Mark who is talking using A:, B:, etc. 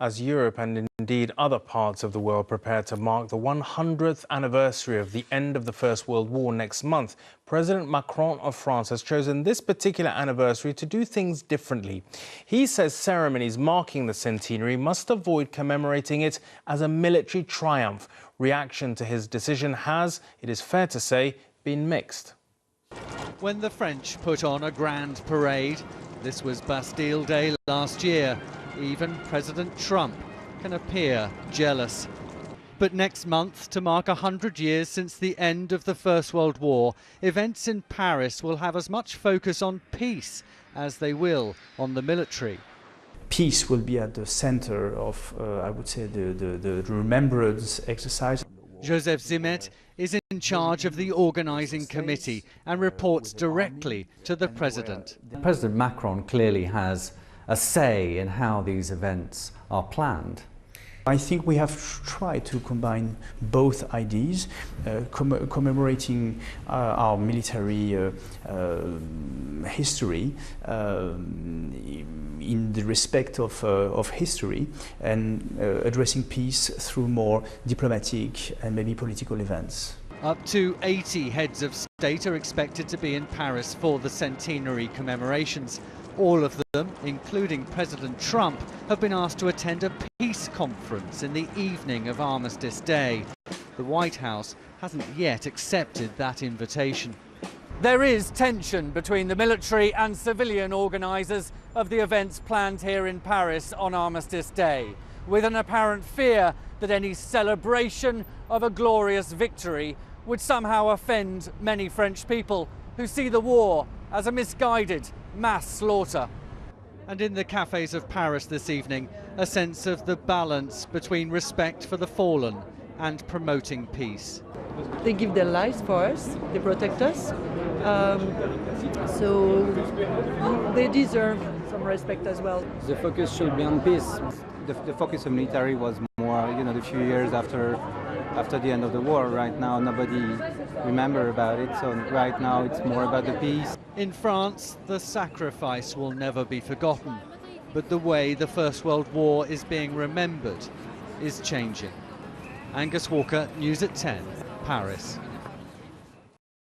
A: As Europe and indeed other parts of the world prepare to mark the 100th anniversary of the end of the First World War next month, President Macron of France has chosen this particular anniversary to do things differently. He says ceremonies marking the centenary must avoid commemorating it as a military triumph. Reaction to his decision has, it is fair to say, been mixed.
B: When the French put on a grand parade, this was Bastille Day last year, even President Trump can appear jealous. But next month, to mark 100 years since the end of the First World War, events in Paris will have as much focus on peace as they will on the military.
C: Peace will be at the center of, I would say, the remembrance exercise.
B: Joseph Zimet is in charge of the organising committee and reports directly to the president.
D: President Macron clearly has a say in how these events are planned.
C: I think we have tried to combine both ideas, commemorating our military history in the respect of history, and addressing peace through more diplomatic and maybe political events.
B: Up to 80 heads of state are expected to be in Paris for the centenary commemorations. All of them, including President Trump, have been asked to attend a peace conference in the evening of Armistice Day. The White House hasn't yet accepted that invitation. There is tension between the military and civilian organisers of the events planned here in Paris on Armistice Day, with an apparent fear that any celebration of a glorious victory would somehow offend many French people who see the war as a misguided mass slaughter. And in the cafes of Paris this evening, a sense of the balance between respect for the fallen and promoting peace.
E: They give their lives for us, they protect us, so they deserve some respect as well.
F: The focus should be on peace. The focus of military was more, the few years after the end of the war. Right now, nobody remember about it, so right now it's more about the peace.
B: In France, the sacrifice will never be forgotten, but the way the First World War is being remembered is changing. Angus Walker, News at 10, Paris.